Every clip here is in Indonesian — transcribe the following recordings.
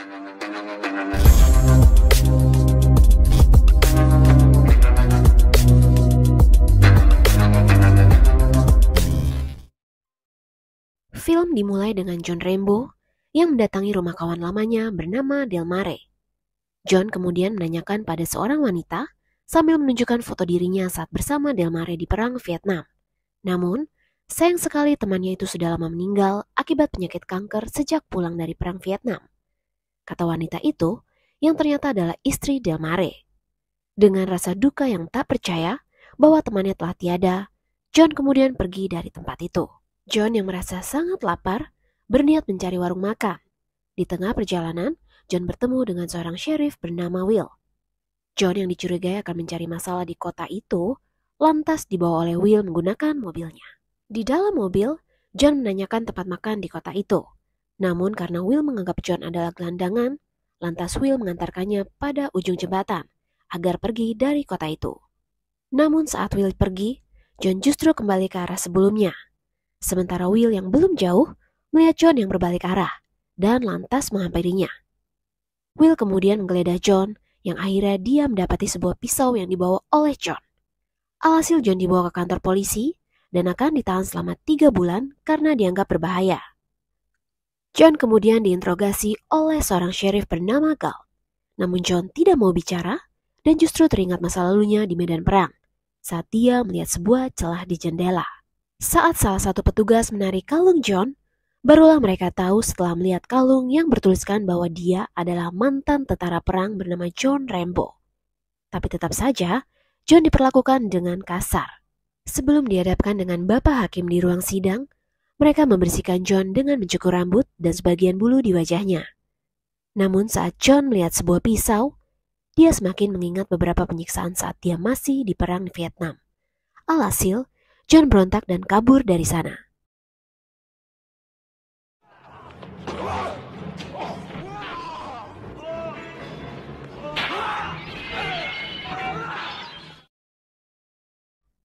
Film dimulai dengan John Rambo yang mendatangi rumah kawan lamanya bernama Del Mare. John kemudian menanyakan pada seorang wanita sambil menunjukkan foto dirinya saat bersama Del Mare di Perang Vietnam. Namun, sayang sekali temannya itu sudah lama meninggal akibat penyakit kanker sejak pulang dari Perang Vietnam. Kata wanita itu, yang ternyata adalah istri Del Mare. Dengan rasa duka yang tak percaya bahwa temannya telah tiada, John kemudian pergi dari tempat itu. John yang merasa sangat lapar, berniat mencari warung makan. Di tengah perjalanan, John bertemu dengan seorang sheriff bernama Will. John yang dicurigai akan mencari masalah di kota itu, lantas dibawa oleh Will menggunakan mobilnya. Di dalam mobil, John menanyakan tempat makan di kota itu. Namun karena Will menganggap John adalah gelandangan, lantas Will mengantarkannya pada ujung jembatan agar pergi dari kota itu. Namun saat Will pergi, John justru kembali ke arah sebelumnya. Sementara Will yang belum jauh melihat John yang berbalik arah dan lantas menghampirinya. Will kemudian menggeledah John yang akhirnya dia mendapati sebuah pisau yang dibawa oleh John. Alhasil John dibawa ke kantor polisi dan akan ditahan selama 3 bulan karena dianggap berbahaya. John kemudian diinterogasi oleh seorang sheriff bernama Gal. Namun John tidak mau bicara dan justru teringat masa lalunya di medan perang saat dia melihat sebuah celah di jendela. Saat salah satu petugas menarik kalung John, barulah mereka tahu setelah melihat kalung yang bertuliskan bahwa dia adalah mantan tentara perang bernama John Rambo. Tapi tetap saja, John diperlakukan dengan kasar. Sebelum dihadapkan dengan bapak hakim di ruang sidang, mereka membersihkan John dengan mencukur rambut dan sebagian bulu di wajahnya. Namun saat John melihat sebuah pisau, dia semakin mengingat beberapa penyiksaan saat dia masih di perang Vietnam. Alhasil, John berontak dan kabur dari sana.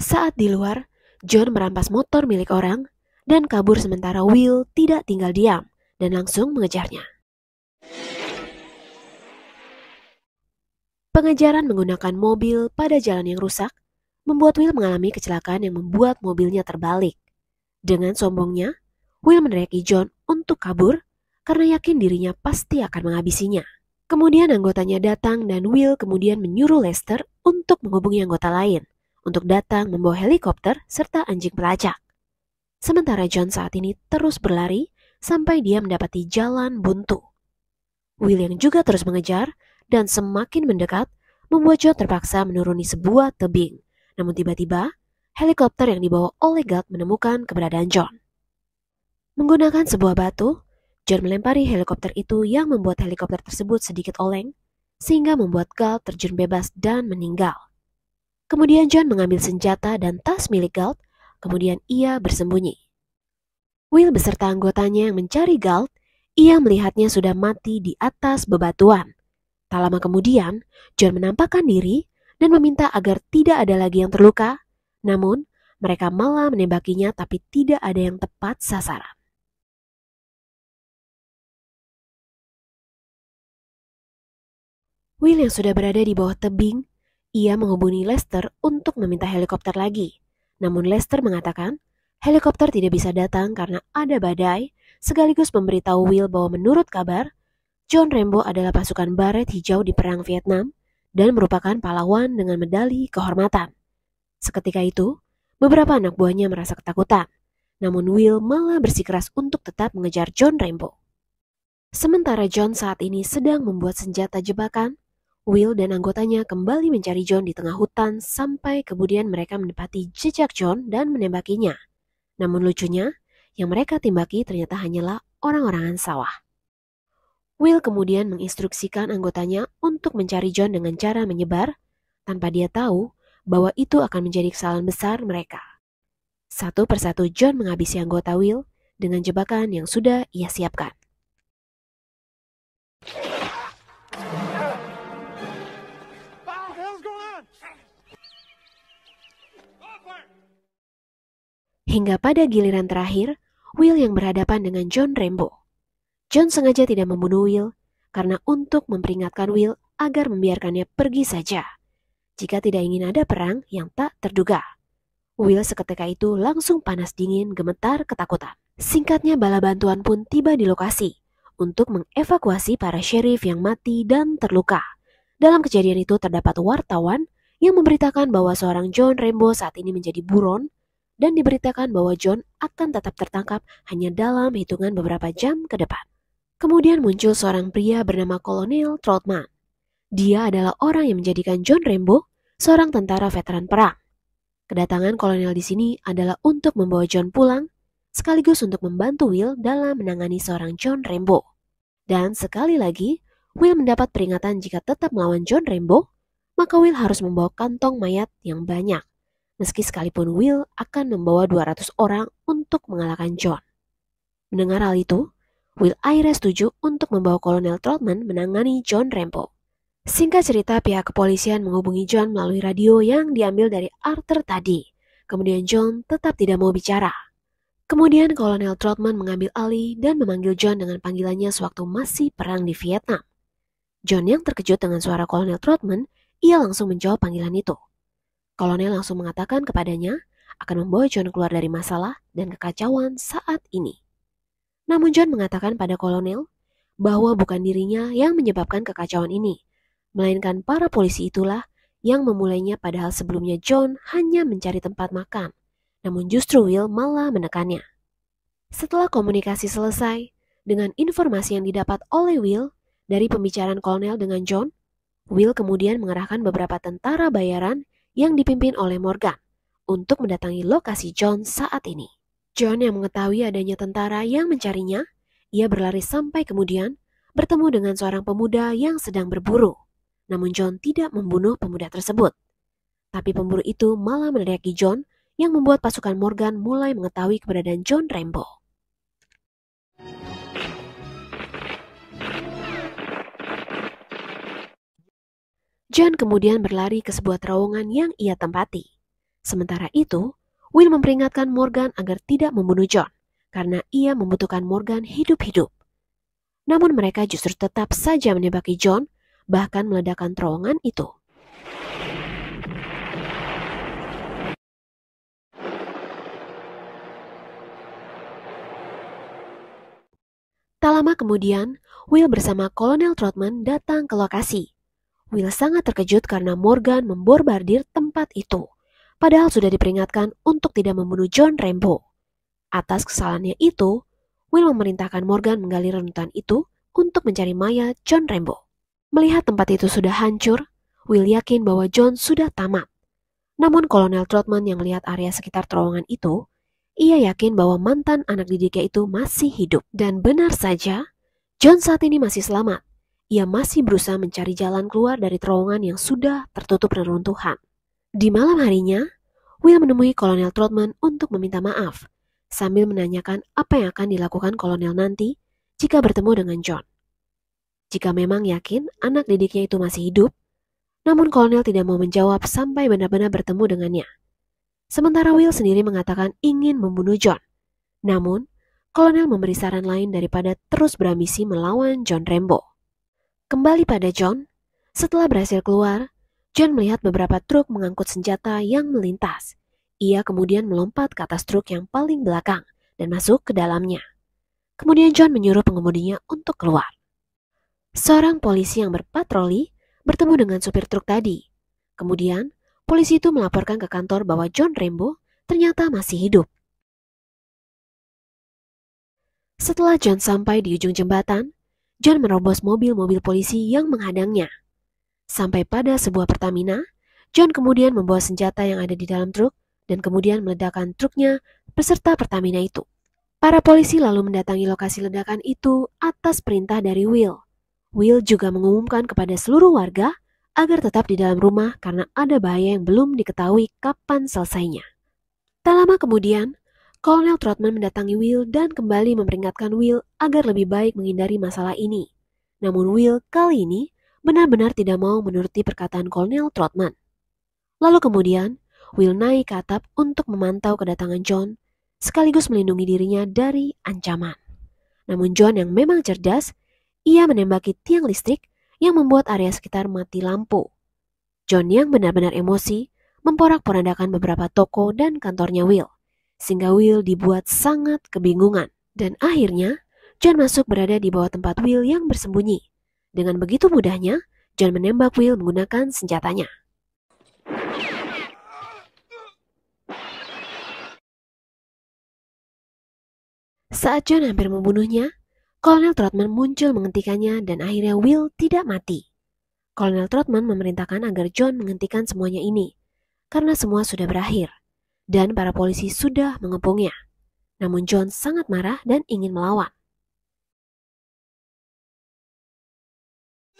Saat di luar, John merampas motor milik orang dan kabur sementara Will tidak tinggal diam dan langsung mengejarnya. Pengejaran menggunakan mobil pada jalan yang rusak membuat Will mengalami kecelakaan yang membuat mobilnya terbalik. Dengan sombongnya, Will meneriaki John untuk kabur karena yakin dirinya pasti akan menghabisinya. Kemudian anggotanya datang dan Will kemudian menyuruh Lester untuk menghubungi anggota lain untuk datang membawa helikopter serta anjing pelacak. Sementara John saat ini terus berlari sampai dia mendapati jalan buntu. Will yang juga terus mengejar dan semakin mendekat membuat John terpaksa menuruni sebuah tebing. Namun tiba-tiba, helikopter yang dibawa oleh Galt menemukan keberadaan John. Menggunakan sebuah batu, John melempari helikopter itu yang membuat helikopter tersebut sedikit oleng, sehingga membuat Galt terjun bebas dan meninggal. Kemudian John mengambil senjata dan tas milik Galt, kemudian ia bersembunyi. Will beserta anggotanya yang mencari Galt, ia melihatnya sudah mati di atas bebatuan. Tak lama kemudian, John menampakkan diri dan meminta agar tidak ada lagi yang terluka, namun mereka malah menembakinya tapi tidak ada yang tepat sasaran. Will yang sudah berada di bawah tebing, ia menghubungi Lester untuk meminta helikopter lagi. Namun Lester mengatakan, helikopter tidak bisa datang karena ada badai, sekaligus memberitahu Will bahwa menurut kabar, John Rambo adalah pasukan baret hijau di Perang Vietnam dan merupakan pahlawan dengan medali kehormatan. Seketika itu, beberapa anak buahnya merasa ketakutan, namun Will malah bersikeras untuk tetap mengejar John Rambo. Sementara John saat ini sedang membuat senjata jebakan, Will dan anggotanya kembali mencari John di tengah hutan sampai kemudian mereka menepati jejak John dan menembakinya. Namun lucunya, yang mereka tembaki ternyata hanyalah orang-orangan sawah. Will kemudian menginstruksikan anggotanya untuk mencari John dengan cara menyebar, tanpa dia tahu bahwa itu akan menjadi kesalahan besar mereka. Satu persatu John menghabisi anggota Will dengan jebakan yang sudah ia siapkan. Hingga pada giliran terakhir, Will yang berhadapan dengan John Rambo. John sengaja tidak membunuh Will karena untuk memperingatkan Will agar membiarkannya pergi saja jika tidak ingin ada perang yang tak terduga. Will seketika itu langsung panas dingin, gemetar, ketakutan. Singkatnya, bala bantuan pun tiba di lokasi untuk mengevakuasi para sheriff yang mati dan terluka. Dalam kejadian itu terdapat wartawan yang memberitakan bahwa seorang John Rambo saat ini menjadi buron dan diberitakan bahwa John akan tetap tertangkap hanya dalam hitungan beberapa jam ke depan. Kemudian muncul seorang pria bernama Kolonel Troutman. Dia adalah orang yang menjadikan John Rambo seorang tentara veteran perang. Kedatangan kolonel di sini adalah untuk membawa John pulang, sekaligus untuk membantu Will dalam menangani seorang John Rambo. Dan sekali lagi, Will mendapat peringatan jika tetap melawan John Rambo, maka Will harus membawa kantong mayat yang banyak. Meski sekalipun Will akan membawa 200 orang untuk mengalahkan John. Mendengar hal itu, Will akhirnya setuju untuk membawa Kolonel Troutman menangani John Rambo. Singkat cerita, pihak kepolisian menghubungi John melalui radio yang diambil dari Arthur tadi. Kemudian John tetap tidak mau bicara. Kemudian Kolonel Troutman mengambil alih dan memanggil John dengan panggilannya sewaktu masih perang di Vietnam. John yang terkejut dengan suara Kolonel Troutman, ia langsung menjawab panggilan itu. Kolonel langsung mengatakan kepadanya akan membawa John keluar dari masalah dan kekacauan saat ini. Namun John mengatakan pada kolonel bahwa bukan dirinya yang menyebabkan kekacauan ini, melainkan para polisi itulah yang memulainya, padahal sebelumnya John hanya mencari tempat makan. Namun justru Will malah menekannya. Setelah komunikasi selesai, dengan informasi yang didapat oleh Will dari pembicaraan kolonel dengan John, Will kemudian mengerahkan beberapa tentara bayaran yang dipimpin oleh Morgan untuk mendatangi lokasi John saat ini. John yang mengetahui adanya tentara yang mencarinya, ia berlari sampai kemudian bertemu dengan seorang pemuda yang sedang berburu. Namun John tidak membunuh pemuda tersebut. Tapi pemburu itu malah meneriaki John yang membuat pasukan Morgan mulai mengetahui keberadaan John Rambo. John kemudian berlari ke sebuah terowongan yang ia tempati. Sementara itu, Will memperingatkan Morgan agar tidak membunuh John, karena ia membutuhkan Morgan hidup-hidup. Namun mereka justru tetap saja menembaki John, bahkan meledakkan terowongan itu. Tak lama kemudian, Will bersama Kolonel Troutman datang ke lokasi. Will sangat terkejut karena Morgan memborbardir tempat itu, padahal sudah diperingatkan untuk tidak membunuh John Rambo. Atas kesalahannya itu, Will memerintahkan Morgan menggali renutan itu untuk mencari mayat John Rambo. Melihat tempat itu sudah hancur, Will yakin bahwa John sudah tamat. Namun Kolonel Troutman yang melihat area sekitar terowongan itu, ia yakin bahwa mantan anak didiknya itu masih hidup. Dan benar saja, John saat ini masih selamat. Ia masih berusaha mencari jalan keluar dari terowongan yang sudah tertutup reruntuhan. Di malam harinya, Will menemui Kolonel Troutman untuk meminta maaf, sambil menanyakan apa yang akan dilakukan kolonel nanti jika bertemu dengan John. Jika memang yakin anak didiknya itu masih hidup, namun kolonel tidak mau menjawab sampai benar-benar bertemu dengannya. Sementara Will sendiri mengatakan ingin membunuh John. Namun, kolonel memberi saran lain daripada terus berambisi melawan John Rambo. Kembali pada John, setelah berhasil keluar, John melihat beberapa truk mengangkut senjata yang melintas. Ia kemudian melompat ke atas truk yang paling belakang dan masuk ke dalamnya. Kemudian John menyuruh pengemudinya untuk keluar. Seorang polisi yang berpatroli bertemu dengan supir truk tadi. Kemudian, polisi itu melaporkan ke kantor bahwa John Rambo ternyata masih hidup. Setelah John sampai di ujung jembatan, John menerobos mobil-mobil polisi yang menghadangnya. Sampai pada sebuah Pertamina, John kemudian membawa senjata yang ada di dalam truk dan kemudian meledakkan truknya beserta Pertamina itu. Para polisi lalu mendatangi lokasi ledakan itu atas perintah dari Will. Will juga mengumumkan kepada seluruh warga agar tetap di dalam rumah karena ada bahaya yang belum diketahui kapan selesainya. Tak lama kemudian, Kolonel Troutman mendatangi Will dan kembali memperingatkan Will agar lebih baik menghindari masalah ini. Namun Will kali ini benar-benar tidak mau menuruti perkataan Kolonel Troutman. Lalu kemudian, Will naik ke atap untuk memantau kedatangan John, sekaligus melindungi dirinya dari ancaman. Namun John yang memang cerdas, Ia menembaki tiang listrik yang membuat area sekitar mati lampu. John yang benar-benar emosi memporak-porandakan beberapa toko dan kantornya Will, sehingga Will dibuat sangat kebingungan. Dan akhirnya, John masuk berada di bawah tempat Will yang bersembunyi. Dengan begitu mudahnya, John menembak Will menggunakan senjatanya. Saat John hampir membunuhnya, Kolonel Trotman muncul menghentikannya dan akhirnya Will tidak mati. Kolonel Trotman memerintahkan agar John menghentikan semuanya ini, karena semua sudah berakhir, dan para polisi sudah mengepungnya. Namun John sangat marah dan ingin melawan.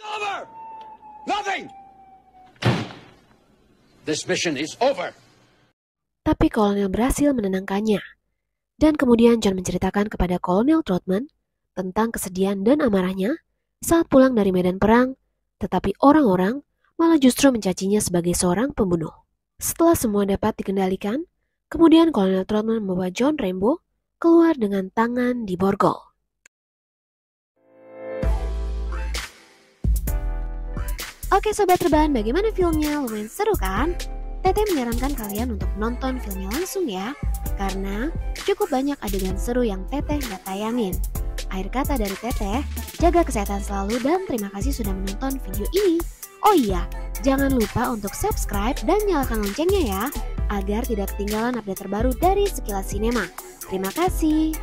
Over! Nothing! This mission is over. Tapi Kolonel berhasil menenangkannya. Dan kemudian John menceritakan kepada Kolonel Trotman tentang kesedihan dan amarahnya saat pulang dari medan perang, tetapi orang-orang malah justru mencacinya sebagai seorang pembunuh. Setelah semua dapat dikendalikan, kemudian Kolonel Trotman membawa John Rambo keluar dengan tangan di borgol. Oke sobat rebahan, bagaimana filmnya? Lumayan seru kan? Teteh menyarankan kalian untuk nonton filmnya langsung ya, karena cukup banyak adegan seru yang Teteh gak tayangin. Akhir kata dari Teteh, jaga kesehatan selalu dan terima kasih sudah menonton video ini. Oh iya, jangan lupa untuk subscribe dan nyalakan loncengnya ya, agar tidak ketinggalan update terbaru dari Sekilas Sinema. Terima kasih.